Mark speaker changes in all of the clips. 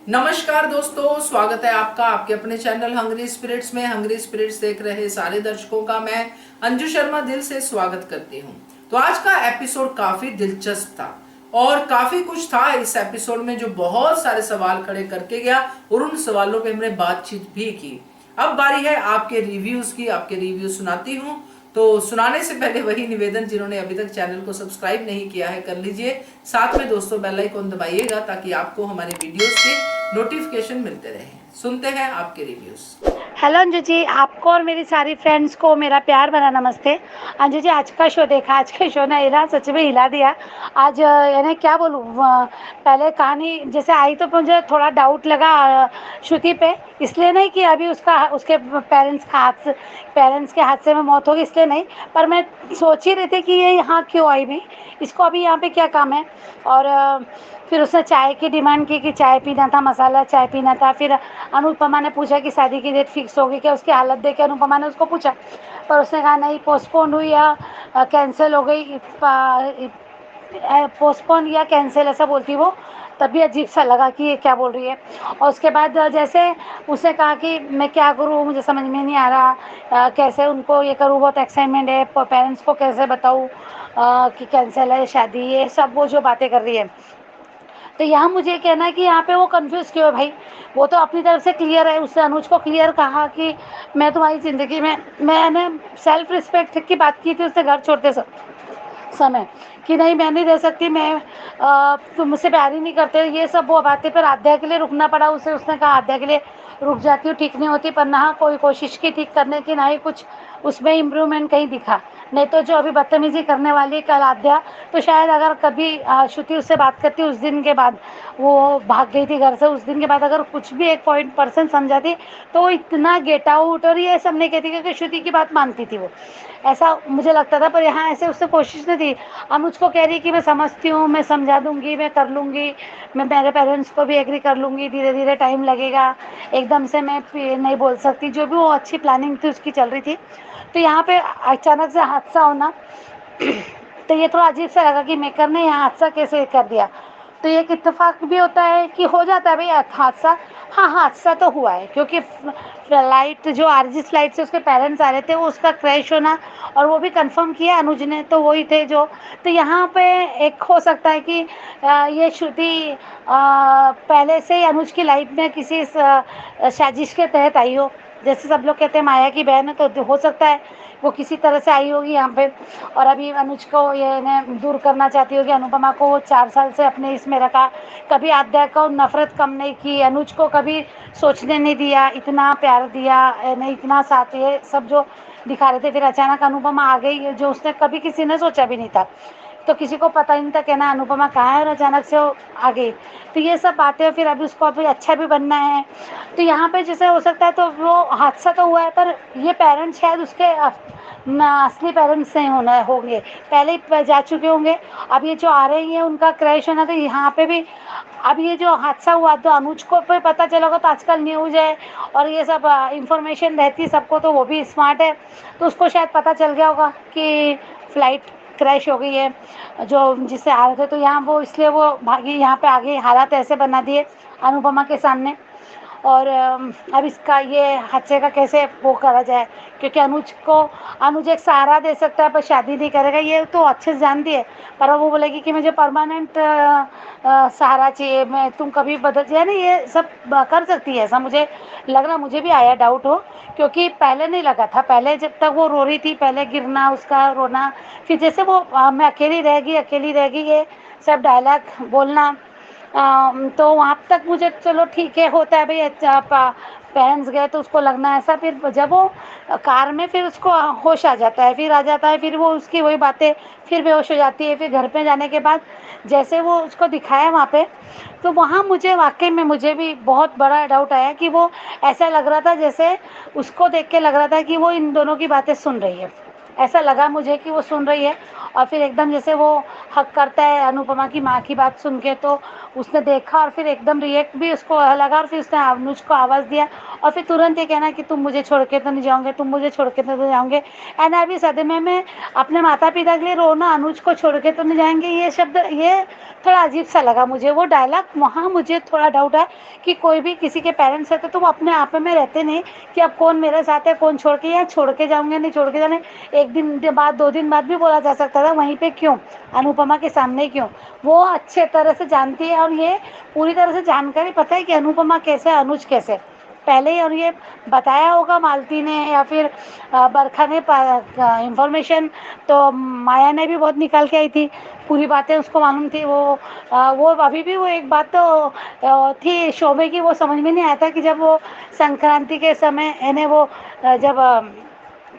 Speaker 1: नमस्कार दोस्तों, स्वागत है आपका आपके अपने चैनल हंग्री स्पिरिट्स में। हंग्री स्पिरिट्स देख रहे सारे दर्शकों का मैं अंजू शर्मा दिल से स्वागत करती हूं। तो आज का एपिसोड काफी दिलचस्प था और काफी कुछ था इस एपिसोड में जो बहुत सारे सवाल खड़े करके गया और उन सवालों पे हमने बातचीत भी की। अब बारी है आपके रिव्यूज की। आपके रिव्यू सुनाती हूँ। तो सुनाने से पहले वही निवेदन, जिन्होंने अभी तक चैनल को सब्सक्राइब नहीं किया है कर लीजिए। साथ में दोस्तों बेल आइकन दबाइएगा ताकि आपको हमारे वीडियोस के नोटिफिकेशन मिलते रहे। सुनते हैं आपके रिव्यूज।
Speaker 2: हेलो अंजू जी, आपको और मेरी सारी फ्रेंड्स को मेरा प्यार भरा नमस्ते। अंजू जी, आज का शो देखा। आज के शो ने इरा सच में हिला दिया। आज यानी क्या बोलूँ, पहले कहानी जैसे आई तो मुझे थोड़ा डाउट लगा श्रुति पे, इसलिए नहीं कि अभी उसके पेरेंट्स के हादसे में मौत होगी, इसलिए नहीं। पर मैं सोच ही रही थी कि ये यहाँ क्यों आई भी, इसको अभी यहाँ पे क्या काम है। और फिर उसने चाय की डिमांड की कि चाय पीना था, मसाला चाय पीना था। फिर अनुपमा ने पूछा कि शादी की डेट फिक्स होगी क्या। उसकी हालत देख के अनुपमा ने उसको पूछा, पर उसने कहा नहीं, पोस्टपोन हुई या कैंसिल हो गई। पोस्टपोन या कैंसिल ऐसा बोलती वो, तभी अजीब सा लगा कि ये क्या बोल रही है। और उसके बाद जैसे उसने कहा कि मैं क्या करूँ, मुझे समझ में नहीं आ रहा, कैसे उनको ये करूँ, बहुत एक्साइटमेंट है, पेरेंट्स को कैसे बताऊँ कि कैंसिल है शादी, ये सब वो जो बातें कर रही है। तो यहाँ मुझे कहना है कि यहाँ पे वो कंफ्यूज क्यों है भाई। वो तो अपनी तरफ से क्लियर है, उसने अनुज को क्लियर कहा कि मैं तुम्हारी ज़िंदगी में, मैंने सेल्फ रिस्पेक्ट की बात की थी उससे घर छोड़ते समय कि नहीं मैं नहीं रह सकती, तुम मुझसे प्यार ही नहीं करते, ये सब वो बातें। पर आध्या के लिए रुकना पड़ा उसे। उसने कहा आध्या के लिए रुक जाती हूँ, ठीक नहीं होती, पर ना कोई कोशिश की ठीक करने की, ना ही कुछ उसमें इम्प्रूवमेंट कहीं दिखा। नहीं तो जो अभी बदतमीजी करने वाली कल आध्या, तो शायद अगर कभी श्रुति उससे बात करती, उस दिन के बाद वो भाग गई थी घर से, उस दिन के बाद अगर कुछ भी 1% समझाती तो वो इतना गेट आउट और ये सब नहीं कहती, क्योंकि श्रुति की बात मानती थी वो, ऐसा मुझे लगता था। पर यहाँ ऐसे उससे कोशिश नहीं थी। अनुज को कह रही कि मैं समझती हूँ, मैं समझा दूंगी, मैं कर लूँगी, मैं मेरे पेरेंट्स को भी एग्री कर लूँगी, धीरे धीरे टाइम लगेगा, एकदम से मैं नहीं बोल सकती। जो भी वो अच्छी प्लानिंग थी उसकी चल रही थी। तो यहाँ पे अचानक से हादसा होना तो ये थोड़ा अजीब सा लगा कि मेकर ने यहाँ हादसा कैसे कर दिया। तो ये एक इत्तेफाक भी होता है कि हो जाता है भाई हादसा। हाँ, हादसा तो हुआ है, क्योंकि फ्लाइट जो आरजी फ्लाइट से उसके पेरेंट्स आ रहे थे, वो उसका क्रैश होना, और वो भी कंफर्म किया अनुज ने, तो वही थे जो। तो यहाँ पे एक हो सकता है कि ये श्रुति पहले से ही अनुज की लाइफ में किसी साजिश के तहत आई हो। जैसे सब लोग कहते हैं माया की बहन है, तो हो सकता है वो किसी तरह से आई होगी यहाँ पे। और अभी अनुज को ये दूर करना चाहती होगी, अनुपमा को वो 4 साल से अपने इसमें रखा, कभी आध्या को नफरत कम नहीं की, अनुज को कभी सोचने नहीं दिया, इतना प्यार दिया, नहीं इतना साथ, ये सब जो दिखा रहे थे। फिर अचानक अनुपमा आ गई, जो उसने कभी किसी ने सोचा भी नहीं था, तो किसी को पता ही नहीं था कहना अनुपमा कहाँ है, और अचानक से वो आ गई। तो ये सब बातें, फिर अभी उसको अभी अच्छा भी बनना है। तो यहाँ पे जैसे हो सकता है, तो वो हादसा तो हुआ है, पर ये पेरेंट्स शायद उसके असली पेरेंट्स नहीं होंगे, पहले ही जा चुके होंगे। अब ये जो आ रही है उनका क्रैश होना, तो यहाँ पे भी अब ये जो हादसा हुआ तो अनुज को पे पता चला होगा। तो आजकल न्यूज़ है और ये सब इंफॉर्मेशन रहती है सबको, तो वो भी स्मार्ट है, तो उसको शायद पता चल गया होगा कि फ्लाइट क्रैश हो गई है जो जिससे आ रहे थे। तो यहाँ वो इसलिए वो भागी, यहाँ पे आगे हालात ऐसे बना दिए अनुपमा के सामने। और अब इसका ये हादसे का कैसे वो करा जाए, क्योंकि अनुज एक सहारा दे सकता है, पर शादी नहीं करेगा, ये तो अच्छे से जानती है। पर वो बोलेगी कि मुझे परमानेंट सहारा चाहिए, मैं तुम कभी बदल जाए ना, ये सब कर सकती है ऐसा। मुझे लग रहा, मुझे भी आया डाउट हो, क्योंकि पहले नहीं लगा था। पहले जब तक वो रो रही थी, पहले गिरना, उसका रोना, फिर जैसे वो मैं अकेली रह गई, ये सब डायलॉग बोलना, तो वहाँ तक मुझे चलो ठीक है, होता है भाई। अच्छा, पेरेंट्स गए तो उसको लगना ऐसा। फिर जब वो कार में, फिर उसको होश आ जाता है, फिर आ जाता है, फिर वो उसकी वही बातें, फिर बेहोश हो जाती है। फिर घर पे जाने के बाद जैसे वो उसको दिखाया वहाँ पे, तो वहाँ मुझे वाकई में मुझे भी बहुत बड़ा डाउट आया कि वो ऐसा लग रहा था जैसे उसको देख के लग रहा था कि वो इन दोनों की बातें सुन रही है। ऐसा लगा मुझे कि वो सुन रही है। और फिर एकदम जैसे वो हक करता है अनुपमा की माँ की बात सुन के, तो उसने देखा और फिर एकदम रिएक्ट भी उसको लगा, और फिर उसने अनुज को आवाज़ दिया और फिर तुरंत ये कहना कि तुम मुझे छोड़ के तो नहीं जाओगे, तुम मुझे छोड़ के तो नहीं जाओगे। एंड अभी सदमे में अपने माता पिता के लिए रोना, अनुज को छोड़ के तो नहीं जाएंगे, ये शब्द, ये थोड़ा अजीब सा लगा मुझे वो डायलॉग। वहाँ मुझे थोड़ा डाउट है कि कोई भी किसी के पेरेंट्स रहते तो वो अपने आप में रहते नहीं कि अब कौन मेरे साथ है, कौन छोड़ के, या छोड़ के जाऊंगे नहीं छोड़ के जाने, एक दिन के बाद 2 दिन बाद भी बोला जा सकता था, वहीं पे क्यों, अनुपमा के सामने क्यों। वो अच्छे तरह से जानती है और ये पूरी तरह से जानकारी पता है कि अनुपमा कैसे, अनुज कैसे, पहले ही। और ये बताया होगा मालती ने या फिर बरखा ने इंफॉर्मेशन, तो माया ने भी बहुत निकाल के आई थी, पूरी बातें उसको मालूम थी। वो अभी भी वो एक बात तो थी शोभे की, वो समझ में नहीं आया था कि जब वो संक्रांति के समय यानी वो जब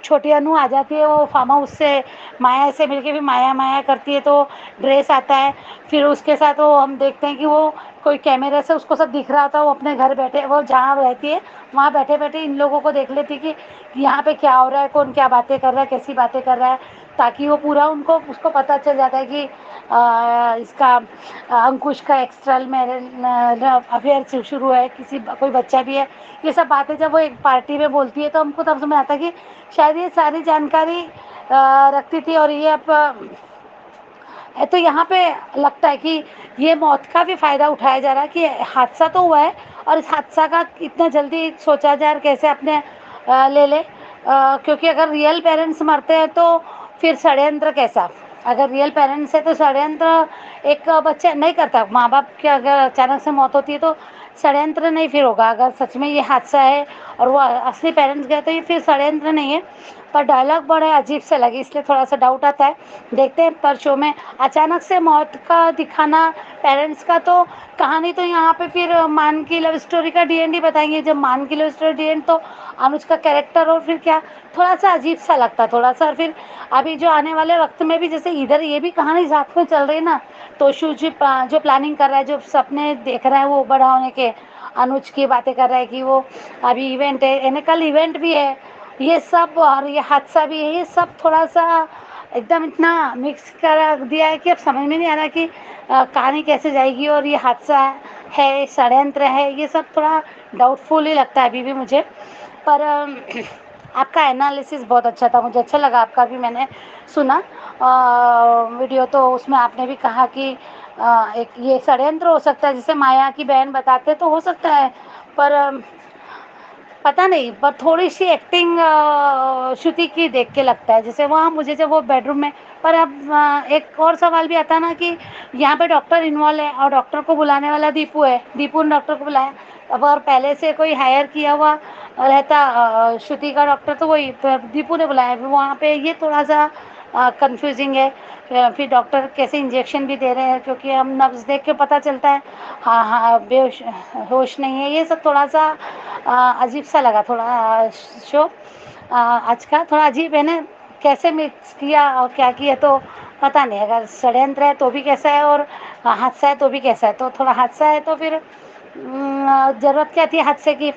Speaker 2: छोटी अनु आ जाती है वो फार्म हाउस से, माया से मिलके भी माया माया करती है, तो ड्रेस आता है, फिर उसके साथ वो हम देखते हैं कि वो कोई कैमरे से उसको सब दिख रहा था, वो अपने घर बैठे, वो जहाँ रहती है वहाँ बैठे बैठे इन लोगों को देख लेती कि यहाँ पे क्या हो रहा है, कौन क्या बातें कर रहा है, कैसी बातें कर रहा है, ताकि वो पूरा उनको उसको पता चल जाता है कि इसका अंकुश का एक्स्ट्रल मैरिज अफेयर शुरू है, किसी कोई बच्चा भी है। ये सब बातें जब वो एक पार्टी में बोलती है तो हमको तब समझ आता है कि शायद ये सारी जानकारी रखती थी। और ये अब तो यहाँ पे लगता है कि ये मौत का भी फ़ायदा उठाया जा रहा है कि हादसा तो हुआ है और इस हादसा का इतना जल्दी सोचा जाए कैसे अपने ले ले, क्योंकि अगर रियल पेरेंट्स मरते हैं तो फिर षड्यंत्र कैसा, अगर रियल पेरेंट्स है तो षड्यंत्र एक बच्चा नहीं करता, माँ बाप की अगर अचानक से मौत होती है तो षड्यंत्र नहीं फिर होगा। अगर सच में ये हादसा है और वो असली पेरेंट्स गए तो ये फिर षड्यंत्र नहीं है। पर डायलॉग बड़े अजीब से लगे, इसलिए थोड़ा सा डाउट आता है। देखते हैं पर शो में अचानक से मौत का दिखाना पेरेंट्स का, तो कहानी तो यहाँ पे फिर मान की लव स्टोरी का डी एंड डी बताएंगे। जब मान की लव स्टोरी डी एंड, तो अनुज का कैरेक्टर और फिर क्या, थोड़ा सा अजीब सा लगता थोड़ा सा। और फिर अभी जो आने वाले वक्त में भी जैसे इधर ये भी कहानी साथ में चल रही है ना, तो शू जो प्लानिंग कर रहा है, जो सपने देख रहा है वो बड़ा होने के, अनुज की बातें कर रहा है कि वो अभी इवेंट है, यानी कल इवेंट भी है, ये सब और ये हादसा भी है, ये सब थोड़ा सा एकदम इतना मिक्स कर दिया है कि अब समझ में नहीं आ रहा कि कहानी कैसे जाएगी। और ये हादसा है, षड्यंत्र है, ये सब थोड़ा डाउटफुल ही लगता है अभी भी मुझे। पर आपका एनालिसिस बहुत अच्छा था, मुझे अच्छा लगा आपका भी, मैंने सुना वीडियो, तो उसमें आपने भी कहा कि एक ये षड्यंत्र हो सकता है, जिसे माया की बहन बताते तो हो सकता है। पर पता नहीं, पर थोड़ी सी एक्टिंग श्रुति की देख के लगता है जैसे वहाँ मुझे जब वो बेडरूम में। पर अब एक और सवाल भी आता है ना कि यहाँ पे डॉक्टर इन्वॉल्व है और डॉक्टर को बुलाने वाला दीपू है, दीपू ने डॉक्टर को बुलाया। अब और पहले से कोई हायर किया हुआ रहता श्रुति का डॉक्टर, तो वही दीपू ने बुलाया, वहाँ पे ये थोड़ा सा कंफ्यूजिंग है। फिर डॉक्टर कैसे इंजेक्शन भी दे रहे हैं, क्योंकि हम नब्ज देख के पता चलता है हाँ हाँ बेहोश होश नहीं है। ये सब थोड़ा सा अजीब सा लगा, थोड़ा शो आज का थोड़ा अजीब है ना, कैसे मिक्स किया और क्या किया तो पता नहीं। अगर षड्यंत्र है तो भी कैसा है और हादसा है तो भी कैसा है, तो थोड़ा हादसा है तो फिर ज़रूरत क्या थी हादसे की,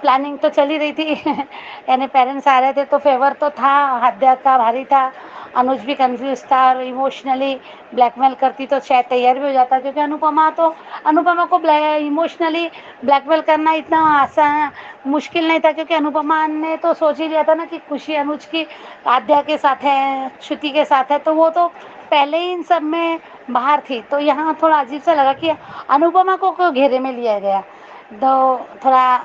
Speaker 2: प्लानिंग तो चली रही थी यानी पेरेंट्स आ रहे थे तो फेवर तो था, हद का भारी था। अनुज भी कंफ्यूज था और इमोशनली ब्लैकमेल करती तो शायद तैयार भी हो जाता, क्योंकि अनुपमा को इमोशनली ब्लैकमेल करना इतना आसान मुश्किल नहीं था, क्योंकि अनुपमा ने तो सोच ही लिया था ना कि खुशी अनुज की आद्या के साथ है, श्रुति के साथ है, तो वो तो पहले ही इन सब में बाहर थी। तो यहाँ थोड़ा अजीब सा लगा कि अनुपमा को क्यों घेरे में लिया गया। तो थोड़ा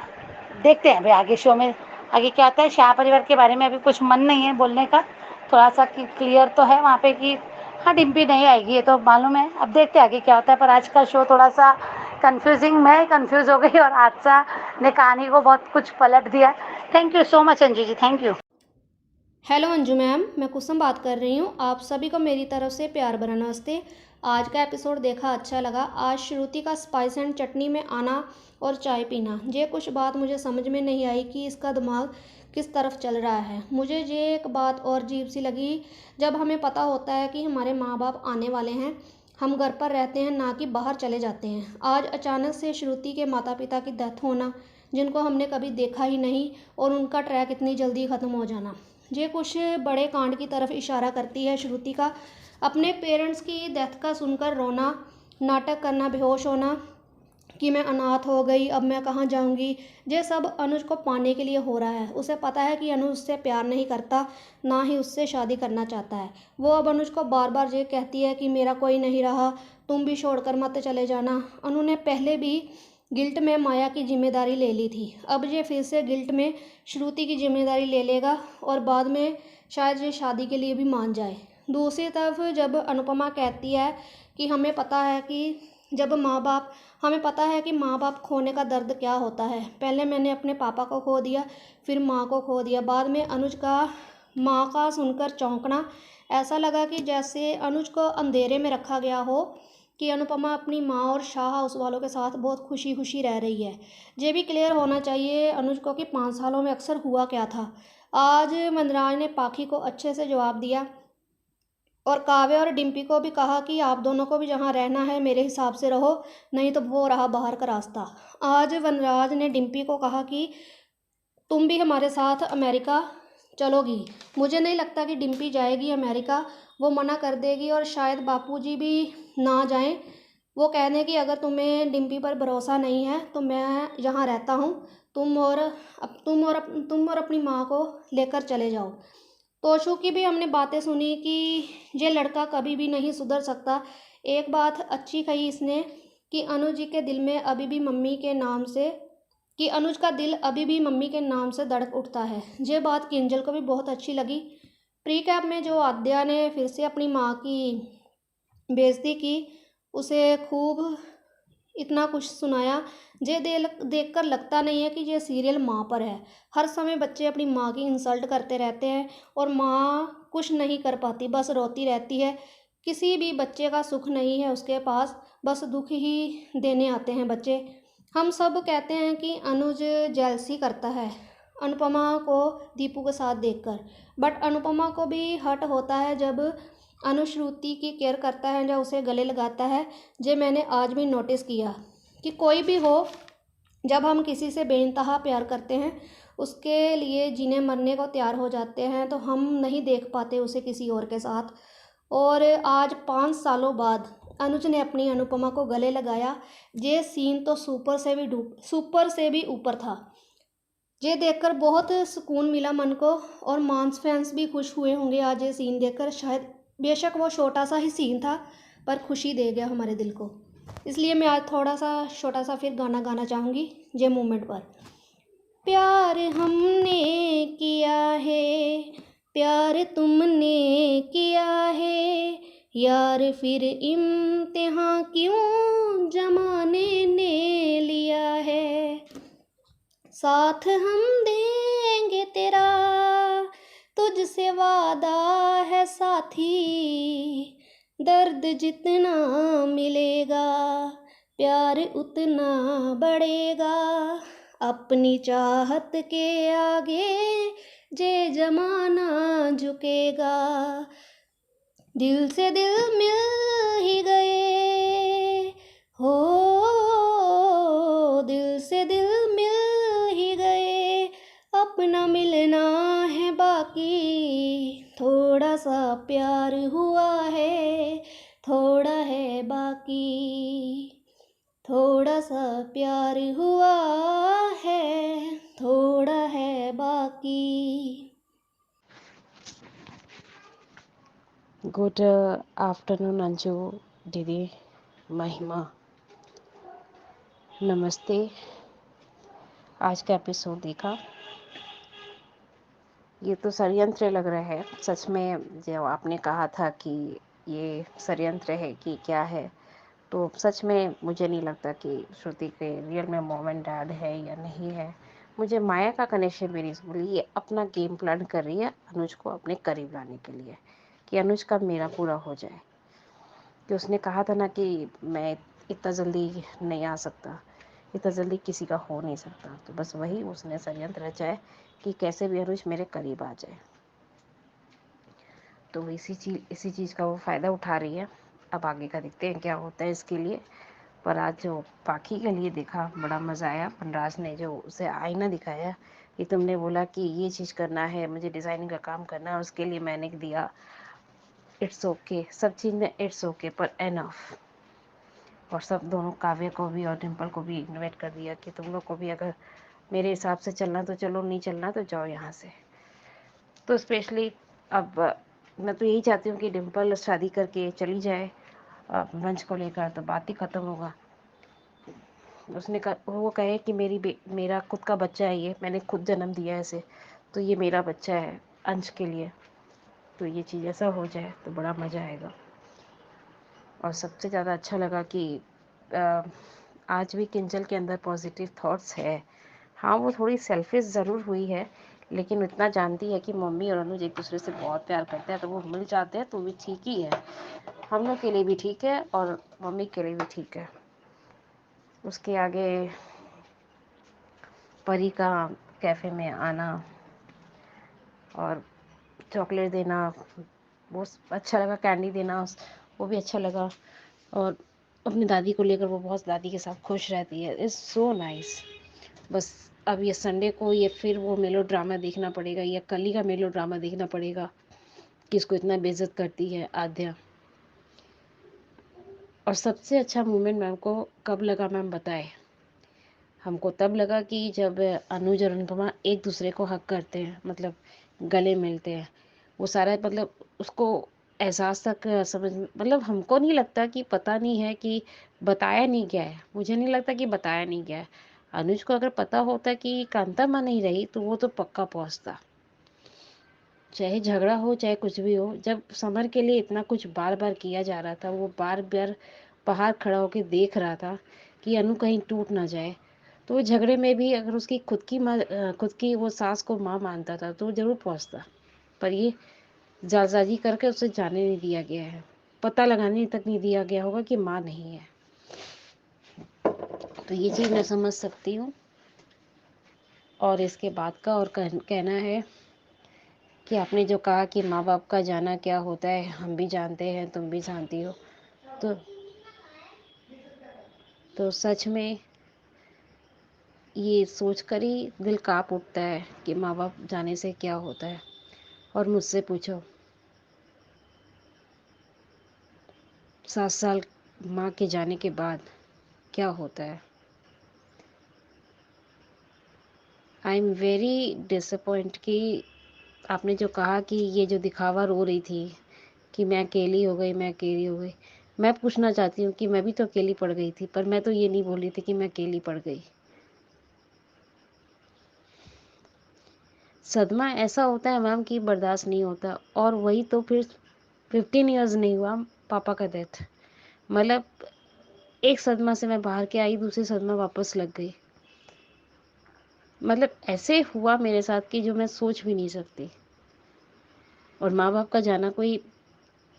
Speaker 2: देखते हैं अभी आगे शो में आगे क्या होता है। शाह परिवार के बारे में अभी कुछ मन नहीं है बोलने का, थोड़ा सा क्लियर तो है वहाँ पे कि हाँ डिम्पी नहीं आएगी, ये तो मालूम है। अब देखते हैं आगे क्या होता है। पर आज का शो थोड़ा सा कंफ्यूजिंग, मैं कंफ्यूज हो गई और हादसा ने कहानी को बहुत कुछ पलट दिया। Thank you so much Anju ji, thank you.
Speaker 3: Hello Anju ma'am, मैं कुसुम बात कर रही हूँ। आप सभी को मेरी तरफ से प्यार भरा नमस्ते। आज का एपिसोड देखा अच्छा लगा। आज श्रुति का स्पाइस एंड चटनी में आना और चाय पीना, ये कुछ बात मुझे समझ में नहीं आई कि इसका दिमाग किस तरफ चल रहा है। मुझे ये एक बात और अजीब सी लगी, जब हमें पता होता है कि हमारे माँ बाप आने वाले हैं, हम घर पर रहते हैं ना कि बाहर चले जाते हैं। आज अचानक से श्रुति के माता पिता की डेथ होना, जिनको हमने कभी देखा ही नहीं, और उनका ट्रैक इतनी जल्दी ख़त्म हो जाना, ये कुछ बड़े कांड की तरफ इशारा करती है। श्रुति का अपने पेरेंट्स की डेथ का सुनकर रोना, नाटक करना, बेहोश होना कि मैं अनाथ हो गई, अब मैं कहाँ जाऊंगी, ये सब अनुज को पाने के लिए हो रहा है। उसे पता है कि अनुज उससे प्यार नहीं करता, ना ही उससे शादी करना चाहता है। वो अब अनुज को बार बार ये कहती है कि मेरा कोई नहीं रहा, तुम भी छोड़कर मत चले जाना। अनु ने पहले भी गिल्ट में माया की जिम्मेदारी ले ली थी, अब ये फिर से गिल्ट में श्रुति की जिम्मेदारी ले लेगा और बाद में शायद ये शादी के लिए भी मान जाए। दूसरी तरफ जब अनुपमा कहती है कि हमें पता है कि माँ बाप खोने का दर्द क्या होता है। पहले मैंने अपने पापा को खो दिया, फिर माँ को खो दिया। बाद में अनुज का माँ का सुनकर चौंकना, ऐसा लगा कि जैसे अनुज को अंधेरे में रखा गया हो कि अनुपमा अपनी माँ और शाह हाउस वालों के साथ बहुत खुशी खुशी रह रही है। ये भी क्लियर होना चाहिए अनुज को कि 5 सालों में अक्सर हुआ क्या था। आज वनराज ने पाखी को अच्छे से जवाब दिया और काव्य और डिम्पी को भी कहा कि आप दोनों को भी जहाँ रहना है मेरे हिसाब से रहो, नहीं तो वो रहा बाहर का रास्ता। आज वनराज ने डिम्पी को कहा कि तुम भी हमारे साथ अमेरिका चलोगी। मुझे नहीं लगता कि डिम्पी जाएगी अमेरिका, वो मना कर देगी और शायद बापूजी भी ना जाएं। वो कह दें कि अगर तुम्हें डिम्पी पर भरोसा नहीं है तो मैं यहाँ रहता हूँ, तुम और अपनी माँ को लेकर चले जाओ। तोशु की भी हमने बातें सुनी कि ये लड़का कभी भी नहीं सुधर सकता। एक बात अच्छी कही इसने कि अनुज के दिल में अभी भी मम्मी के नाम से कि अनुज का दिल अभी भी मम्मी के नाम से धड़क उठता है। ये बात किंजल को भी बहुत अच्छी लगी। प्री कैप में जो आद्या ने फिर से अपनी माँ की बेइज्जती की, उसे खूब इतना कुछ सुनाया। ये देख कर लगता नहीं है कि ये सीरियल माँ पर है। हर समय बच्चे अपनी माँ की इंसल्ट करते रहते हैं और माँ कुछ नहीं कर पाती, बस रोती रहती है। किसी भी बच्चे का सुख नहीं है उसके पास, बस दुख ही देने आते हैं बच्चे। हम सब कहते हैं कि अनुज जेलसी करता है अनुपमा को दीपू के साथ देखकर, बट अनुपमा को भी हर्ट होता है जब अनु श्रुति की केयर करता है या उसे गले लगाता है। जे मैंने आज भी नोटिस किया कि कोई भी हो, जब हम किसी से बेइंतहा प्यार करते हैं, उसके लिए जीने मरने को तैयार हो जाते हैं, तो हम नहीं देख पाते उसे किसी और के साथ। और आज 5 सालों बाद अनुज ने अपनी अनुपमा को गले लगाया। ये सीन तो सुपर से भी ऊपर था। ये देखकर बहुत सुकून मिला मन को और मांस फैंस भी खुश हुए होंगे आज ये सीन देखकर। शायद बेशक वो छोटा सा ही सीन था पर खुशी दे गया हमारे दिल को। इसलिए मैं आज थोड़ा सा छोटा सा फिर गाना गाना चाहूँगी ये मोमेंट पर। प्यार हमने किया है, प्यार तुमने किया है, यार फिर इम्तिहान क्यों जमाने ने लिया है। साथ हम देंगे तेरा, तुझसे वादा है साथी, दर्द जितना मिलेगा प्यार उतना बढ़ेगा। अपनी चाहत के आगे जे जमाना झुकेगा। दिल से दिल मिल ही गए हो, दिल से दिल मिल ही गए, अपना मिलना है बाकी। थोड़ा सा प्यार हुआ है, थोड़ा है बाकी, थोड़ा सा प्यार हुआ है, थोड़ा है बाकी।
Speaker 4: गुड आफ्टरनून अंजू दीदी, महिमा, नमस्ते। आज का एपिसोड देखा, ये तो षड्यंत्र लग रहा है सच में। जो आपने कहा था कि ये षड्यंत्र है कि क्या है, तो सच में मुझे नहीं लगता कि श्रुति के रियल में मॉम एंड डैड है या नहीं है। मुझे माया का कनेक्शन भी नहीं बोली, ये अपना गेम प्लान कर रही है अनुज को अपने करीब लाने के लिए कि अनुज का मेरा पूरा हो जाए। कि उसने कहा था ना कि मैं इतना जल्दी नहीं आ सकता, इतना जल्दी किसी का हो नहीं सकता, तो बस वही उसने षड्यंत्र रचा है कि कैसे भी अनुज मेरे करीब आ जाए। तो इसी चीज़ का वो फ़ायदा उठा रही है। अब आगे का देखते हैं क्या होता है इसके लिए। पर आज जो पाखी के लिए देखा बड़ा मज़ा आया। वनराज ने जो उसे आईना दिखाया, कि तुमने बोला कि ये चीज़ करना है, मुझे डिज़ाइनिंग का काम करना है, उसके लिए मैंने दिया, इट्स ओके, सब चीज़ में इट्स ओके पर एनफ। और सब दोनों काव्य को भी और डिम्पल को भी इन्वाइट कर दिया कि तुम लोग को भी अगर मेरे हिसाब से चलना तो चलो, नहीं चलना तो जाओ यहाँ से। तो स्पेशली अब मैं तो यही चाहती हूँ कि डिम्पल शादी करके चली जाए वंश को लेकर, तो बात ही ख़त्म होगा। वो कहे कि मेरा खुद का बच्चा है, ये मैंने खुद जन्म दिया है इसे, तो ये मेरा बच्चा है अंश के लिए। तो ये चीज़ ऐसा हो जाए तो बड़ा मज़ा आएगा। और सबसे ज़्यादा अच्छा लगा कि आज भी किंजल के अंदर पॉजिटिव थॉट्स है। हाँ, वो थोड़ी सेल्फिश ज़रूर हुई है, लेकिन इतना जानती है कि मम्मी और अनुज एक दूसरे से बहुत प्यार करते हैं, तो वो मिल जाते हैं तो भी ठीक ही है। हम लोग के लिए भी ठीक है और मम्मी के लिए भी ठीक है। उसके आगे परी का कैफ़े में आना और चॉकलेट देना, वो अच्छा लगा, कैंडी देना वो भी अच्छा लगा। और अपनी दादी को लेकर वो बहुत दादी के साथ खुश रहती है। It's so nice. बस अब ये संडे को ये फिर वो मेलो ड्रामा देखना पड़ेगा, या कल ही का मेलो ड्रामा देखना पड़ेगा कि इसको इतना बेइज्जत करती है आद्या। और सबसे अच्छा मोमेंट मैम को कब लगा, मैम बताए? हमको तब लगा कि जब अनुज और अनुपमा एक दूसरे को हक करते हैं, मतलब गले मिलते हैं, वो सारा मतलब उसको एहसास तक समझ, मतलब हमको नहीं लगता कि पता नहीं है कि बताया नहीं गया है। मुझे नहीं लगता कि बताया नहीं गया है। अनुज को अगर पता होता कि कांता माँ नहीं रही तो वो तो पक्का पहुंचता, चाहे झगड़ा हो चाहे कुछ भी हो। जब समर के लिए इतना कुछ बार बार किया जा रहा था, वो बार बार बाहर खड़ा होकर देख रहा था कि अनु कहीं टूट ना जाए, तो वो झगड़े में भी अगर उसकी खुद की वो सास को माँ मानता था तो वो जरूर पहुंचता। पर ये जालसाजी करके उसे जाने नहीं दिया गया है, पता लगाने तक नहीं दिया गया होगा कि माँ नहीं है। तो ये चीज़ मैं समझ सकती हूँ। और इसके बाद का और कहना है कि आपने जो कहा कि माँ बाप का जाना क्या होता है, हम भी जानते हैं, तुम भी जानती हो। तो सच में ये सोच कर ही दिल काँप उठता है कि माँ बाप जाने से क्या होता है। और मुझसे पूछो, 7 साल माँ के जाने के बाद क्या होता है। आई एम वेरी डिसअपॉइंट कि आपने जो कहा कि ये जो दिखावा रो रही थी कि मैं अकेली हो गई, मैं अकेली हो गई। मैं पूछना चाहती हूँ कि मैं भी तो अकेली पड़ गई थी, पर मैं तो ये नहीं बोल रही थी कि मैं अकेली पड़ गई। सदमा ऐसा होता है मैम कि बर्दाश्त नहीं होता। और वही तो फिर 15 इयर्स नहीं हुआ पापा का डेथ, मतलब एक सदमा से मैं बाहर के आई, दूसरी सदमा वापस लग गई। मतलब ऐसे हुआ मेरे साथ कि जो मैं सोच भी नहीं सकती। और माँ बाप का जाना कोई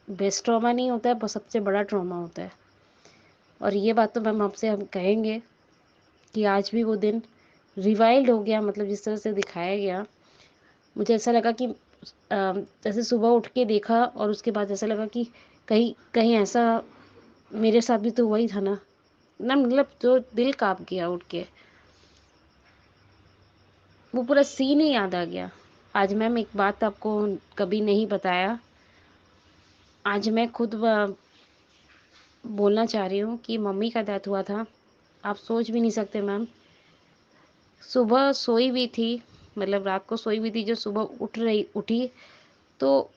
Speaker 4: बेस्ट ट्रॉमा नहीं होता है, बस सबसे बड़ा ट्रॉमा होता है। और ये बात तो मैम आपसे हम कहेंगे कि आज भी वो दिन रिवाइल्ड हो गया, मतलब जिस तरह से दिखाया गया। मुझे ऐसा लगा कि जैसे सुबह उठ के देखा और उसके बाद ऐसा लगा कि कहीं कहीं ऐसा मेरे साथ भी तो वही था ना, मतलब जो दिल काँप गया उठ के, वो पूरा सीन ही याद आ गया। आज मैम एक बात आपको कभी नहीं बताया, आज मैं खुद बोलना चाह रही हूँ कि मम्मी का डेथ हुआ था। आप सोच भी नहीं सकते मैम, सुबह सोई हुई थी, मतलब रात को सोई हुई थी, जो सुबह उठी तो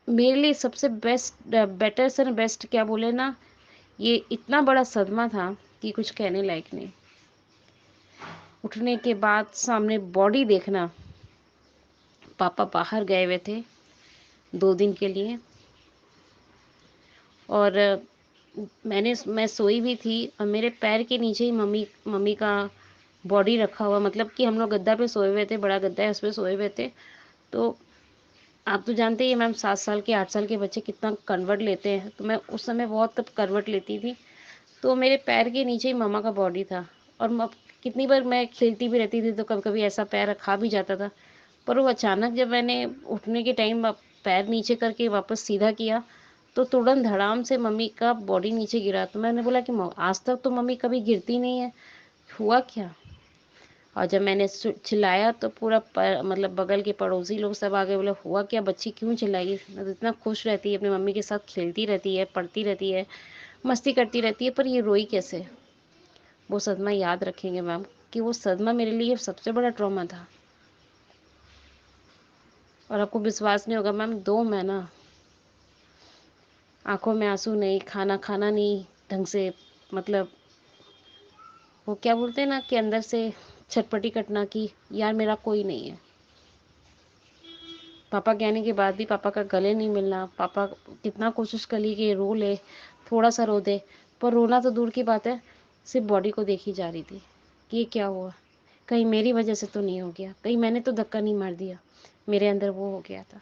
Speaker 4: मेरे लिए सबसे बेटर से बेस्ट क्या बोले ना, ये इतना बड़ा सदमा था कि कुछ कहने लायक नहीं। उठने के बाद सामने बॉडी देखना, पापा बाहर गए हुए थे 2 दिन के लिए, और मैं सोई हुई थी और मेरे पैर के नीचे ही मम्मी का बॉडी रखा हुआ, मतलब कि हम लोग गद्दा पे सोए हुए थे, बड़ा गद्दा है उस पे सोए हुए थे। तो आप तो जानते ही हैं मैम, 7 साल के 8 साल के बच्चे कितना करवट लेते हैं, तो मैं उस समय बहुत तब करवट लेती थी। तो मेरे पैर के नीचे ही मम्मा का बॉडी था। और कितनी बार मैं खेलती भी रहती थी तो कभी कभी ऐसा पैर रखा भी जाता था, पर वो अचानक जब मैंने उठने के टाइम पैर नीचे करके वापस सीधा किया तो तुरंत धड़ाम से मम्मी का बॉडी नीचे गिरा। तो मैंने बोला कि आज तक तो मम्मी कभी गिरती नहीं है, हुआ क्या? और जब मैंने चिल्लाया तो पूरा मतलब बगल के पड़ोसी लोग सब आ गए, बोले हुआ क्या, बच्ची क्यों चिल्लाई? मतलब इतना खुश रहती है, अपनी मम्मी के साथ खेलती रहती है, पढ़ती रहती है, मस्ती करती रहती है, पर ये रोई कैसे? वो सदमा याद रखेंगे मैम कि वो सदमा मेरे लिए सबसे बड़ा ट्रॉमा था। और आपको विश्वास नहीं होगा मैम, 2 महीना आंखों में आंसू नहीं, खाना खाना नहीं ढंग से, मतलब वो क्या बोलते हैं ना कि अंदर से छटपटी कटना कि यार मेरा कोई नहीं है। पापा कहने के बाद भी पापा का गले नहीं मिलना, पापा कितना कोशिश कर ली कि रो ले, थोड़ा सा रो दे, पर रोना तो दूर की बात है, सिर्फ बॉडी को देखी जा रही थी कि ये क्या हुआ, कहीं मेरी वजह से तो नहीं हो गया, कहीं मैंने तो धक्का नहीं मार दिया, मेरे अंदर वो हो गया था।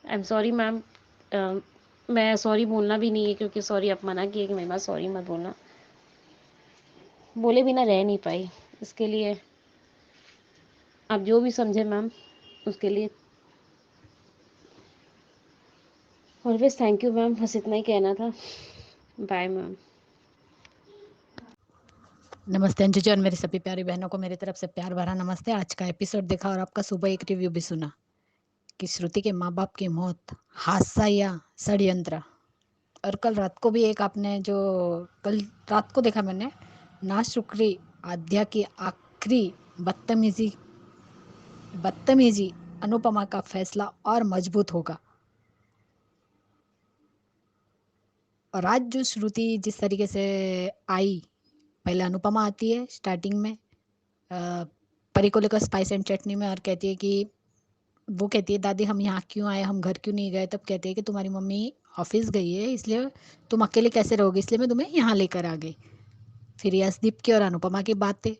Speaker 4: आई एम सॉरी मैम, मैं सॉरी बोलना भी नहीं है क्योंकि सॉरी आप मना किए कि मेरे पास सॉरी मत बोलना, बोले बिना रह नहीं पाई, इसके लिए आप जो भी समझे मैम उसके लिए ऑलवेज थैंक यू मैम, बस इतना ही कहना था। Bye ma'am.
Speaker 5: नमस्ते अंजू जी और मेरी सभी प्यारी बहनों को मेरी तरफ से प्यार भरा नमस्ते। आज का एपिसोड देखा और आपका सुबह एक रिव्यू भी सुना कि श्रुति के माँ बाप की मौत हादसा या षड्यंत्र। और कल रात को भी एक आपने जो कल रात को देखा मैंने, ना शुक्री आद्या की आखिरी बदतमीजी अनुपमा का फैसला और मजबूत होगा। और आज जो श्रुति जिस तरीके से आई, पहले अनुपमा आती है स्टार्टिंग में परी को लेकर स्पाइस एंड चटनी में और कहती है कि वो कहती है दादी हम यहाँ क्यों आए, हम घर क्यों नहीं गए। तब कहती है कि तुम्हारी मम्मी ऑफिस गई है इसलिए तुम अकेले कैसे रहोगे, इसलिए मैं तुम्हें यहाँ लेकर आ गई। फिर यशदीप की और अनुपमा की बातें,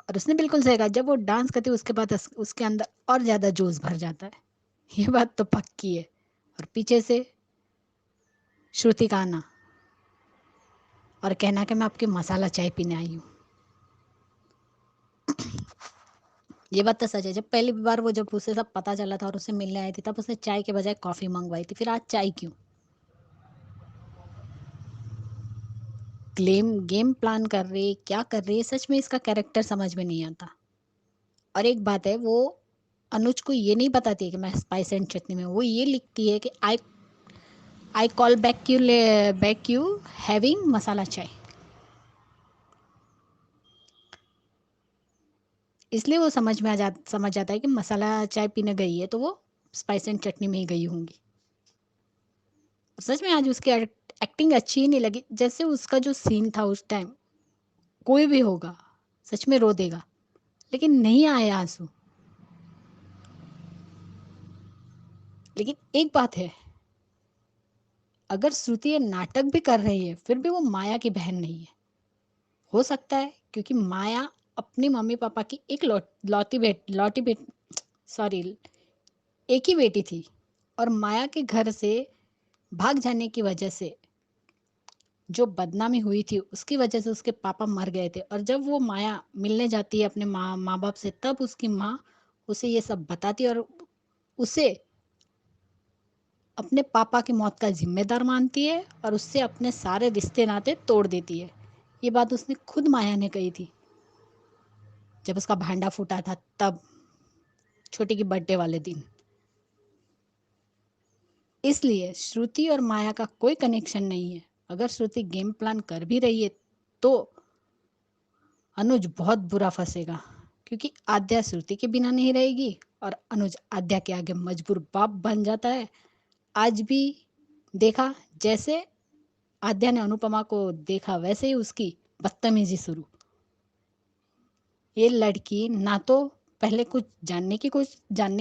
Speaker 5: और उसने बिल्कुल सही कहा, जब वो डांस करती है उसके बाद उसके अंदर और ज़्यादा जोश भर जाता है, ये बात तो पक्की है। और पीछे से श्रुति का आना और कहना कि मैं आपकी मसाला चाय पीने आई हूँ, ये बात तो सच है। जब पहली बार वो जब उसे सब पता चला था और उसे मिलने आई थी तब उसने चाय के बजाय कॉफी मंगवाई थी, फिर आज चाय क्यों? गेम प्लान कर रही, क्या कर रही है, सच में इसका कैरेक्टर समझ में नहीं आता। और एक बात है, वो अनुज को ये नहीं बताती है कि मैं स्पाइस एंड चटनी में, वो ये लिखती है कि I call back you having masala chai. इसलिए वो समझ जाता है कि मसाला चाय पीने गई है तो वो स्पाइस एंड चटनी में ही गई होंगी। सच में आज उसकी एक्टिंग अच्छी ही नहीं लगी। जैसे उसका जो सीन था उस टाइम, कोई भी होगा सच में रो देगा, लेकिन नहीं आए आंसू। लेकिन एक बात है, अगर श्रुति ये नाटक भी कर रही है फिर भी वो माया की बहन नहीं है। हो सकता है क्योंकि माया अपनी मम्मी पापा की एक एक ही बेटी थी, और माया के घर से भाग जाने की वजह से जो बदनामी हुई थी उसकी वजह से उसके पापा मर गए थे। और जब वो माया मिलने जाती है अपने माँ बाप से, तब उसकी माँ उसे ये सब बताती है और उसे अपने पापा की मौत का जिम्मेदार मानती है और उससे अपने सारे रिश्ते नाते तोड़ देती है। ये बात उसने खुद माया ने कही थी जब उसका भांडा फूटा था, तब छोटी की बर्थडे वाले दिन। इसलिए श्रुति और माया का कोई कनेक्शन नहीं है। अगर श्रुति गेम प्लान कर भी रही है तो अनुज बहुत बुरा फंसेगा, क्योंकि आद्या श्रुति के बिना नहीं रहेगी और अनुज आद्या के आगे मजबूर बाप बन जाता है। आज भी देखा, जैसे आद्या ने अनुपमा को देखा वैसे ही उसकी बदतमीजी शुरू। ये लड़की ना तो पहले कुछ जानने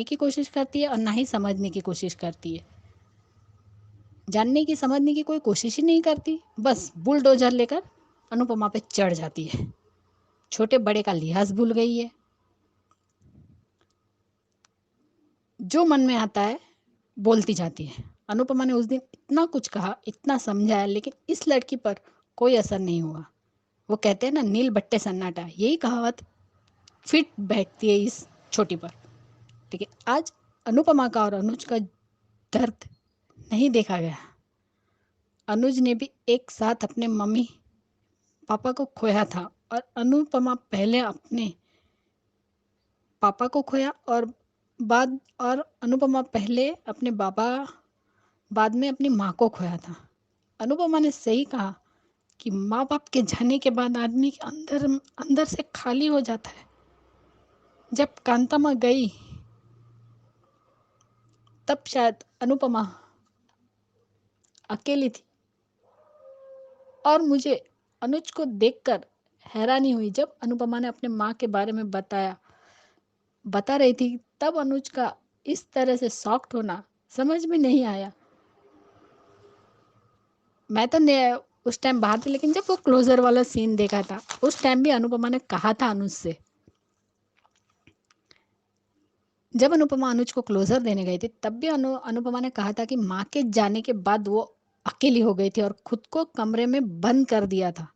Speaker 5: की कोशिश करती है और ना ही समझने की कोशिश करती है। जानने की समझने की कोई कोशिश ही नहीं करती, बस बुलडोजर लेकर अनुपमा पे चढ़ जाती है। छोटे बड़े का लिहाज भूल गई है, जो मन में आता है बोलती जाती है। अनुपमा ने उस दिन इतना कुछ कहा, इतना समझाया, लेकिन इस लड़की पर कोई असर नहीं हुआ। वो कहते हैं ना, नील बट्टे सन्नाटा, यही कहावत फिट बैठती है इस छोटी पर। लेकिन आज अनुपमा का और अनुज का दर्द नहीं देखा गया। अनुज ने भी एक साथ अपने मम्मी पापा को खोया था और अनुपमा पहले अपने पापा को खोया और अनुपमा पहले अपने बाबा बाद में अपनी माँ को खोया था। अनुपमा ने सही कहा कि माँ बाप के जाने के बाद आदमी के अंदर अंदर से खाली हो जाता है। जब कांतामा गई तब शायद अनुपमा अकेली थी और मुझे अनुज को देखकर हैरानी हुई जब अनुपमा ने अपने माँ के बारे में बता रही थी। तब अनुज का इस तरह से शॉक्ड होना समझ में नहीं आया। मैं तो उस टाइम बाहर थी, लेकिन जब वो क्लोजर वाला सीन देखा था उस टाइम भी अनुपमा ने कहा था अनुज से, जब अनुपमा अनुज को क्लोजर देने गई थी तब भी अनुपमा ने कहा था कि माँ के जाने के बाद वो अकेली हो गई थी और खुद को कमरे में बंद कर दिया था।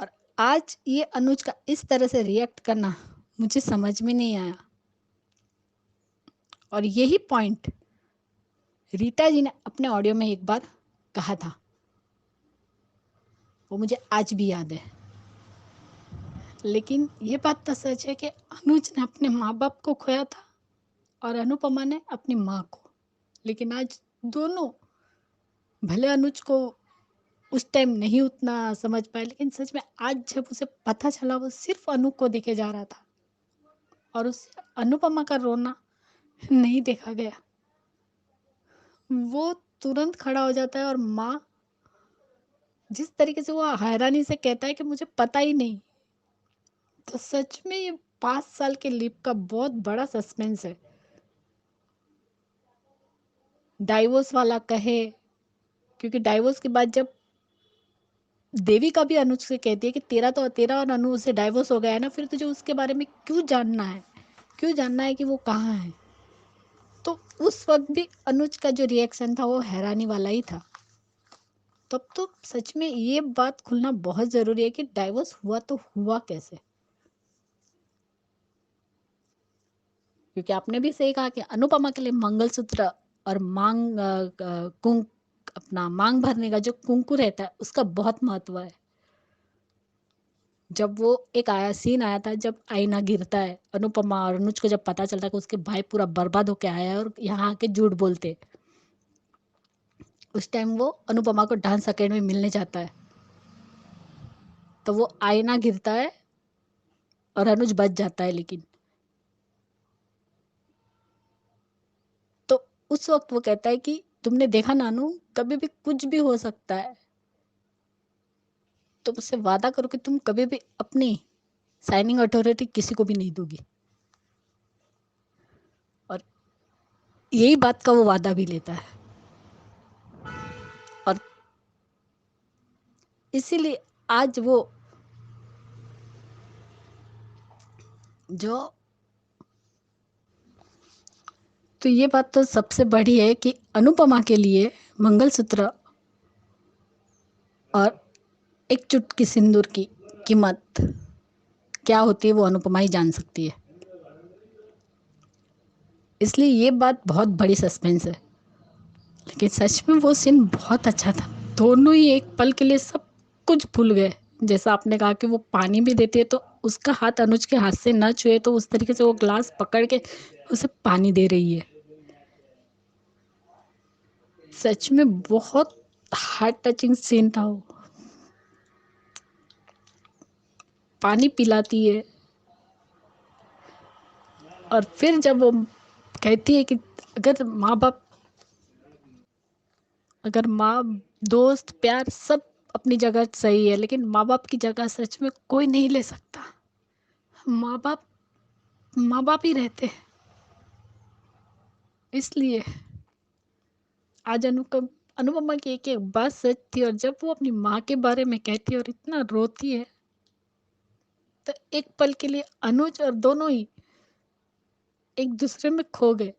Speaker 5: और आज ये अनुज का इस तरह से रिएक्ट करना मुझे समझ में नहीं आया। और यही पॉइंट रीता जी ने अपने ऑडियो में एक बार कहा था, वो मुझे आज भी याद है। लेकिन ये बात तो सच है कि अनुज ने अपने माँ बाप को खोया था और अनुपमा ने अपनी माँ को। लेकिन आज दोनों, भले अनुज को उस टाइम नहीं उतना समझ पाए, लेकिन सच में आज जब उसे पता चला वो सिर्फ अनु को देखे जा रहा था और उसे अनुपमा का रोना नहीं देखा गया। वो तुरंत खड़ा हो जाता है और माँ जिस तरीके से वो हैरानी से कहता है कि मुझे पता ही नहीं, तो सच में ये 5 साल के लीप का बहुत बड़ा सस्पेंस है। डाइवोर्स वाला कहे, क्योंकि डाइवोर्स के बाद जब देवी का भी अनुज से कहती है कि तेरा और अनु से डाइवोर्स हो गया है ना, फिर तुझे उसके बारे में क्यों जानना है कि वो कहाँ है। तो उस वक्त भी अनुज का जो रिएक्शन था वो हैरानी वाला ही था। तब तो सच में ये बात खुलना बहुत जरूरी है कि डाइवोर्स हुआ तो हुआ कैसे। क्योंकि आपने भी सही कहा कि अनुपमा के लिए मंगलसूत्र और मांग भरने का जो कुंकू रहता है उसका बहुत महत्व है। जब वो एक सीन आया था जब आईना गिरता है, अनुपमा और अनुज को जब पता चलता है कि उसके भाई पूरा बर्बाद होके आया है और यहाँ आके झूठ बोलते, उस टाइम वो अनुपमा को डांस अकेडमी मिलने जाता है, तो वो आईना गिरता है और अनुज बच जाता है। लेकिन तो उस वक्त वो कहता है कि तुमने देखा नानू, कभी भी कुछ भी हो सकता है, तो मुझसे वादा करो कि तुम कभी भी अपनी साइनिंग अथॉरिटी किसी को भी नहीं दोगी। और यही बात का वो वादा भी लेता है। और इसीलिए आज वो जो तो ये बात तो सबसे बड़ी है कि अनुपमा के लिए मंगलसूत्र और एक चुटकी सिंदूर की कीमत क्या होती है वो अनुपमा ही जान सकती है। इसलिए ये बात बहुत बड़ी सस्पेंस है। लेकिन सच में वो सीन बहुत अच्छा था। दोनों ही एक पल के लिए सब कुछ भूल गए। जैसा आपने कहा कि वो पानी भी देती है तो उसका हाथ अनुज के हाथ से न छुए, तो उस तरीके से वो ग्लास पकड़ के उसे पानी दे रही है। सच में बहुत हार्ट टचिंग सीन था वो। पानी पिलाती है और फिर जब वो कहती है कि अगर माँ दोस्त प्यार सब अपनी जगह सही है, लेकिन माँ बाप की जगह सच में कोई नहीं ले सकता। माँ बाप ही रहते हैं। इसलिए आज अनुपमा की एक एक बात सच थी। और जब वो अपनी माँ के बारे में कहती है और इतना रोती है, तो एक पल के लिए अनुज और दोनों ही एक दूसरे में खो गए।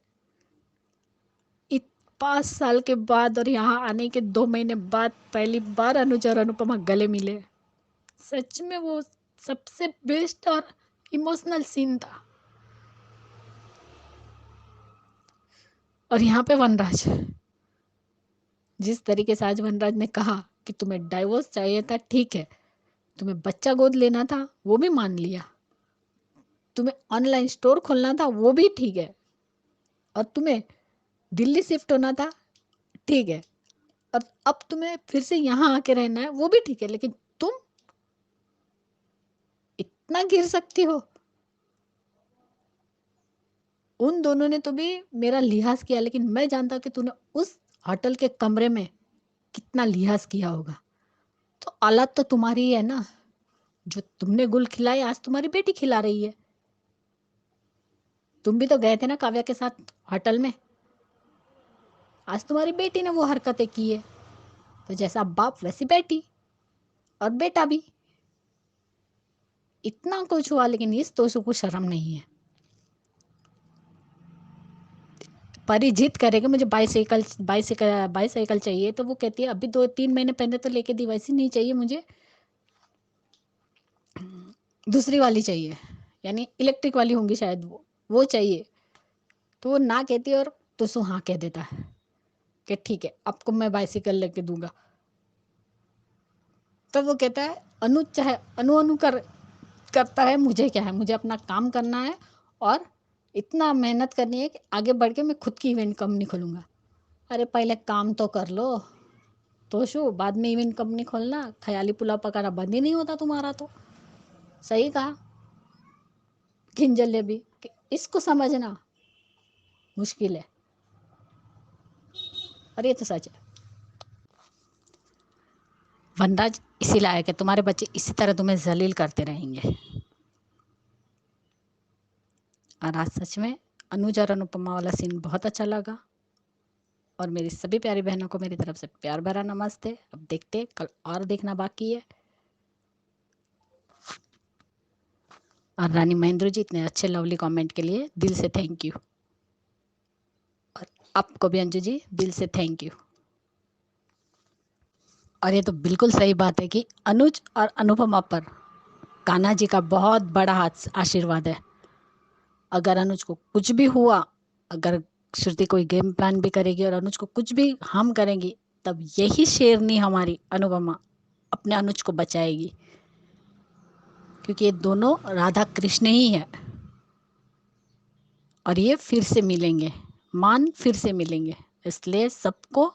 Speaker 5: 5 साल के बाद और यहाँ आने के 2 महीने बाद पहली बार अनुज और अनुपमा गले मिले। सच में वो सबसे बेस्ट और इमोशनल सीन था। और यहाँ पे वनराज, जिस तरीके से आज वनराज ने कहा कि तुम्हें डाइवोर्स चाहिए था, ठीक है, तुम्हें बच्चा गोद लेना था वो भी मान लिया, तुम्हें ऑनलाइन स्टोर खोलना था वो भी ठीक है, और तुम्हें दिल्ली शिफ्ट होना था ठीक है, और अब तुम्हें फिर से यहाँ आके रहना है वो भी ठीक है, लेकिन तुम इतना गिर सकती हो? उन दोनों ने तो भी मेरा लिहाज किया, लेकिन मैं जानता कि तूने उस होटल के कमरे में कितना लिहाज किया होगा। तो औलाद तो तुम्हारी ही है ना, जो तुमने गुल खिलाई आज तुम्हारी बेटी खिला रही है। तुम भी तो गए थे ना काव्या के साथ होटल में, आज तुम्हारी बेटी ने वो हरकतें की है, तो जैसा बाप वैसी बेटी, और बेटा भी। इतना कुछ हुआ लेकिन इस तोशु को शर्म नहीं है। परी जिद करेगी मुझे बाईसाइकिल बाईसाइकिल बाईसाइकिल चाहिए, तो वो कहती है अभी 2-3 महीने पहले तो लेके दी, वैसी नहीं चाहिए मुझे, दूसरी वाली चाहिए, यानी इलेक्ट्रिक वाली होंगी शायद, वो चाहिए। तो वो ना कहती है और तोशु हाँ कह देता है कि ठीक है आपको मैं बाइसिकल लेके दूंगा। तब वो कहता है अनु चाहे अनु करता है, मुझे क्या है, मुझे अपना काम करना है और इतना मेहनत करनी है कि आगे बढ़ के मैं खुद की इवेंट कंपनी खोलूंगा। अरे पहले काम तो कर लो तोशु, बाद में इवेंट कंपनी खोलना, ख्याली पुलाव पकाना बंद ही नहीं होता तुम्हारा। तो सही कहा किंजल भी, कि इसको समझना मुश्किल है, और ये तो सच है। वनराज इसीलिए आया कि तुम्हारे बच्चे इसी तरह तुम्हें जलील करते रहेंगे। और आज सच में अनुज और अनुपमा वाला सीन बहुत अच्छा लगा, और मेरी सभी प्यारी बहनों को मेरी तरफ से प्यार भरा नमस्ते। अब देखते कल और देखना बाकी है। और रानी महेंद्र जी इतने अच्छे लवली कमेंट के लिए दिल से थैंक यू, और आपको भी अंजू जी दिल से थैंक यू। और ये तो बिल्कुल सही बात है कि अनुज और अनुपमा पर कान्हा जी का बहुत बड़ा हाथ आशीर्वाद है। अगर अनुज को कुछ भी हुआ, अगर श्रुति कोई गेम प्लान भी करेगी और अनुज को कुछ भी हम करेंगी, तब यही शेरनी हमारी अनुपमा अपने अनुज को बचाएगी, क्योंकि ये दोनों राधा कृष्ण ही है। और ये फिर से मिलेंगे, मान फिर से मिलेंगे, इसलिए सबको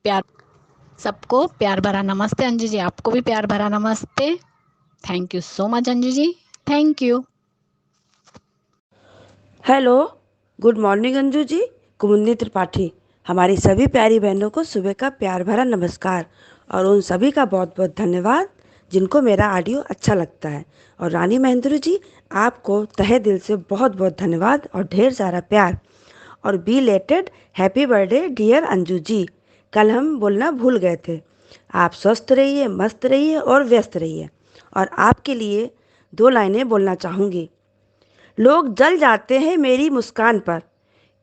Speaker 5: प्यार भरा नमस्ते। अंजू जी आपको भी प्यार भरा नमस्ते। Thank you so much Anju ji, thank you.
Speaker 6: Hello, good morning Anju ji. Kumudini Tripathi, हमारी सभी प्यारी बहनों को सुबह का प्यार भरा नमस्कार, और उन सभी का बहुत बहुत धन्यवाद जिनको मेरा ऑडियो अच्छा लगता है। और रानी महेंद्र जी, आपको तहे दिल से बहुत बहुत धन्यवाद और ढेर सारा प्यार। और belated happy birthday dear Anju ji. कल हम बोलना भूल गए थे। आप स्वस्थ रहिए, मस्त रहिए और व्यस्त रहिए। और आपके लिए 2 लाइनें बोलना चाहूँगी। लोग जल जाते हैं मेरी मुस्कान पर,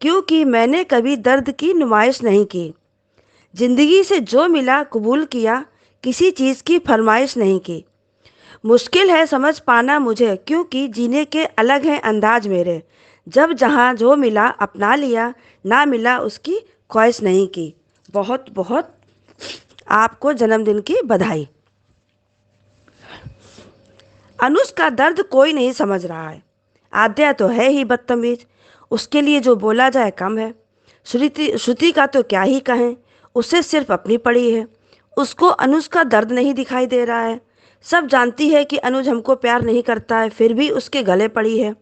Speaker 6: क्योंकि मैंने कभी दर्द की नुमाइश नहीं की। जिंदगी से जो मिला कबूल किया, किसी चीज़ की फरमाइश नहीं की। मुश्किल है समझ पाना मुझे, क्योंकि जीने के अलग हैं अंदाज मेरे। जब जहाँ जो मिला अपना लिया, ना मिला उसकी ख्वाहिश नहीं की। बहुत बहुत आपको जन्मदिन की बधाई। अनुज का दर्द कोई नहीं समझ रहा है। आद्या तो है ही बदतमीज, उसके लिए जो बोला जाए कम है। श्रुति का तो क्या ही कहें, उसे सिर्फ अपनी पड़ी है। उसको अनुज का दर्द नहीं दिखाई दे रहा है। सब जानती है कि अनुज हमको प्यार नहीं करता है, फिर भी उसके गले पड़ी है।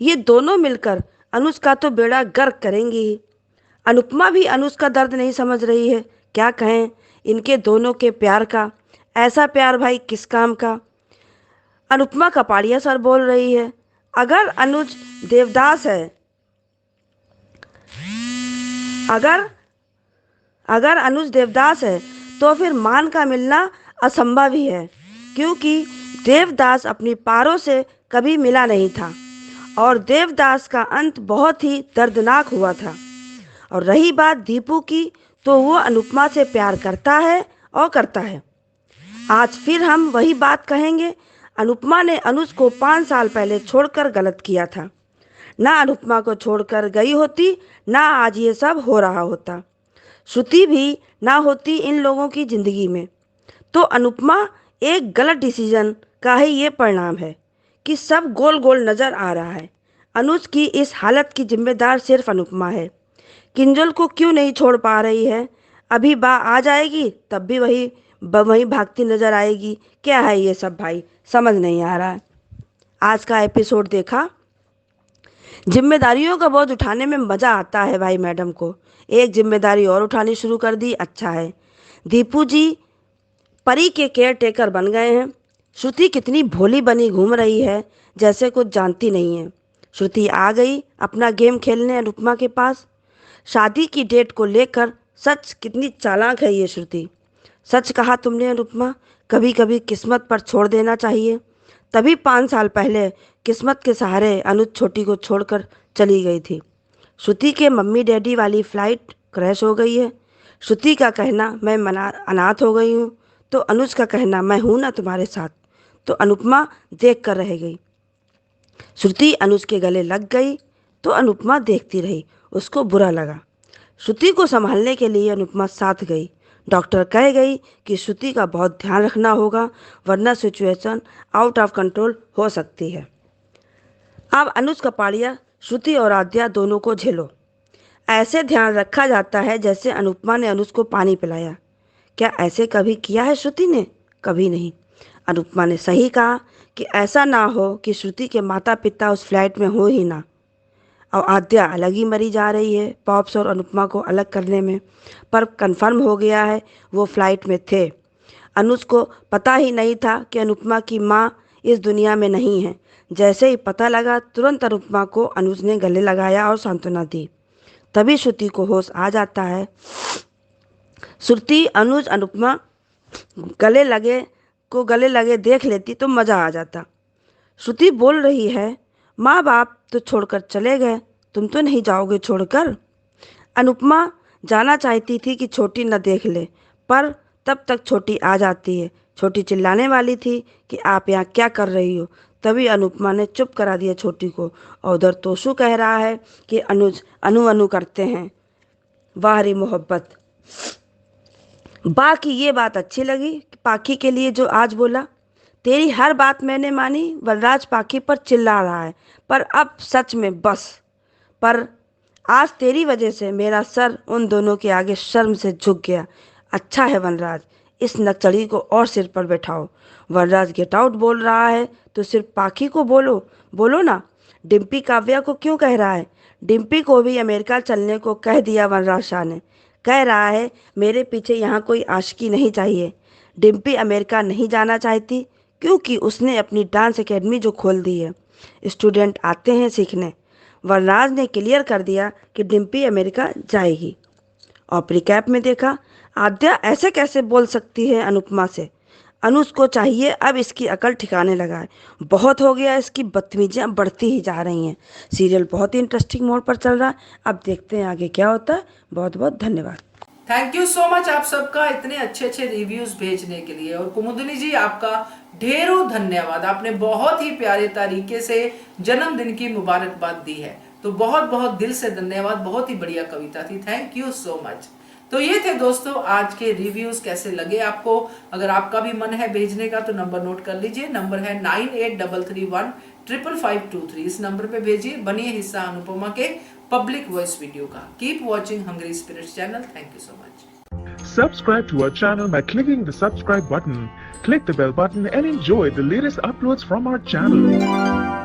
Speaker 6: ये दोनों मिलकर अनुज का तो बेड़ा गर्क करेंगी ही। अनुपमा भी अनुज का दर्द नहीं समझ रही है। क्या कहें इनके दोनों के प्यार का, ऐसा प्यार भाई किस काम का। अनुपमा कपाड़िया सर बोल रही है। अगर अनुज देवदास है, अगर अनुज देवदास है तो फिर मान का मिलना असंभव ही है, क्योंकि देवदास अपनी पारों से कभी मिला नहीं था, और देवदास का अंत बहुत ही दर्दनाक हुआ था। और रही बात दीपू की, तो वो अनुपमा से प्यार करता है और करता है। आज फिर हम वही बात कहेंगे। अनुपमा ने अनुज को 5 साल पहले छोड़कर गलत किया था। ना अनुपमा को छोड़कर गई होती, ना आज ये सब हो रहा होता। श्रुति भी ना होती इन लोगों की ज़िंदगी में, तो अनुपमा एक गलत डिसीजन का ही ये परिणाम है कि सब गोल गोल नजर आ रहा है। अनुज की इस हालत की जिम्मेदार सिर्फ अनुपमा है। किंजल को क्यों नहीं छोड़ पा रही है? अभी बा आ जाएगी तब भी वही भागती नजर आएगी। क्या है ये सब भाई, समझ नहीं आ रहा है। आज का एपिसोड देखा, जिम्मेदारियों का बोझ उठाने में मजा आता है भाई। मैडम को एक जिम्मेदारी और उठानी शुरू कर दी, अच्छा है। दीपू जी परी के केयर टेकर बन गए हैं। श्रुति कितनी भोली बनी घूम रही है, जैसे कुछ जानती नहीं है। श्रुति आ गई अपना गेम खेलने अनुपमा के पास। शादी की डेट को लेकर सच कितनी चालाक है ये श्रुति। सच कहा तुमने अनुपमा, कभी कभी किस्मत पर छोड़ देना चाहिए। तभी 5 साल पहले किस्मत के सहारे अनुज छोटी को छोड़कर चली गई थी। श्रुति के मम्मी डैडी वाली फ्लाइट क्रैश हो गई है। श्रुति का कहना मैं अनाथ हो गई हूँ, तो अनुज का कहना मैं हूँ ना तुम्हारे साथ। तो अनुपमा देख कर रह गई। श्रुति अनुज के गले लग गई तो अनुपमा देखती रही, उसको बुरा लगा। श्रुति को संभालने के लिए अनुपमा साथ गई। डॉक्टर कह गई कि श्रुति का बहुत ध्यान रखना होगा, वरना सिचुएशन आउट ऑफ कंट्रोल हो सकती है। अब अनुज कपाड़िया श्रुति और आद्या दोनों को झेलो। ऐसे ध्यान रखा जाता है जैसे अनुपमा ने अनुज को पानी पिलाया। क्या ऐसे कभी किया है श्रुति ने? कभी नहीं। अनुपमा ने सही कहा कि ऐसा ना हो कि श्रुति के माता पिता उस फ्लैट में हो ही ना। और आद्या अलग ही मरी जा रही है पॉप्स और अनुपमा को अलग करने में। पर कंफर्म हो गया है वो फ्लाइट में थे। अनुज को पता ही नहीं था कि अनुपमा की माँ इस दुनिया में नहीं है। जैसे ही पता लगा तुरंत अनुपमा को अनुज ने गले लगाया और सांत्वना दी। तभी श्रुति को होश आ जाता है। श्रुति अनुज अनुपमा गले लगे देख लेती तो मज़ा आ जाता। श्रुति बोल रही है, माँ बाप तो छोड़कर चले गए, तुम तो नहीं जाओगे छोड़कर। अनुपमा जाना चाहती थी कि छोटी न देख ले, पर तब तक छोटी आ जाती है। छोटी चिल्लाने वाली थी कि आप यहाँ क्या कर रही हो। तभी अनुपमा ने चुप करा दिया छोटी को। और उधर तोशु कह रहा है कि अनुज अनु करते हैं। वाह रे मोहब्बत। बा की ये बात अच्छी लगी पाखी के लिए जो आज बोला। तेरी हर बात मैंने मानी। वनराज पाखी पर चिल्ला रहा है, पर अब सच में बस। पर आज तेरी वजह से मेरा सर उन दोनों के आगे शर्म से झुक गया। अच्छा है वनराज, इस नक्सड़ी को और सिर पर बैठाओ। वनराज गेट आउट बोल रहा है तो सिर्फ पाखी को बोलो ना। डिम्पी काव्या को क्यों कह रहा है? डिम्पी को भी अमेरिका चलने को कह दिया वनराज शाह ने। कह रहा है मेरे पीछे यहाँ कोई आशिकी नहीं चाहिए। डिम्पी अमेरिका नहीं जाना चाहती क्योंकि उसने अपनी डांस एकेडमी जो खोल दी है, स्टूडेंट आते हैं सीखने। वनराज ने क्लियर कर दिया कि डिम्पी अमेरिका जाएगी। और प्रीकैप में देखा, आद्या ऐसे कैसे बोल सकती है अनुपमा से। अनुज को चाहिए अब इसकी अकल ठिकाने लगाए। बहुत हो गया, इसकी बदतमीजियाँ बढ़ती ही जा रही हैं। सीरियल बहुत ही इंटरेस्टिंग मोड पर चल रहा है। अब देखते हैं आगे क्या होता है। बहुत बहुत धन्यवाद।
Speaker 1: थैंक यू सो मच आप सबका इतने अच्छे अच्छे रिव्यूज भेजने के लिए। और कुमुदनी जी आपका ढेरों धन्यवाद, आपने बहुत ही प्यारे तरीके से जन्मदिन की मुबारकबाद दी है। तो बहुत बहुत दिल से धन्यवाद, बहुत ही बढ़िया कविता थी। Thank you so much. तो ये थे दोस्तों आज के रिव्यूज। कैसे लगे आपको? अगर आपका भी मन है भेजने का तो नंबर नोट कर लीजिए। नंबर है 9833155523। इस नंबर पे भेजिए। बनिए हिस्सा अनुपमा के पब्लिक वॉइस वीडियो का। Keep watching hungry spirits channel. Thank you so much.
Speaker 7: Subscribe to our channel by clicking the subscribe button. Click the bell button and enjoy the latest uploads from our channel.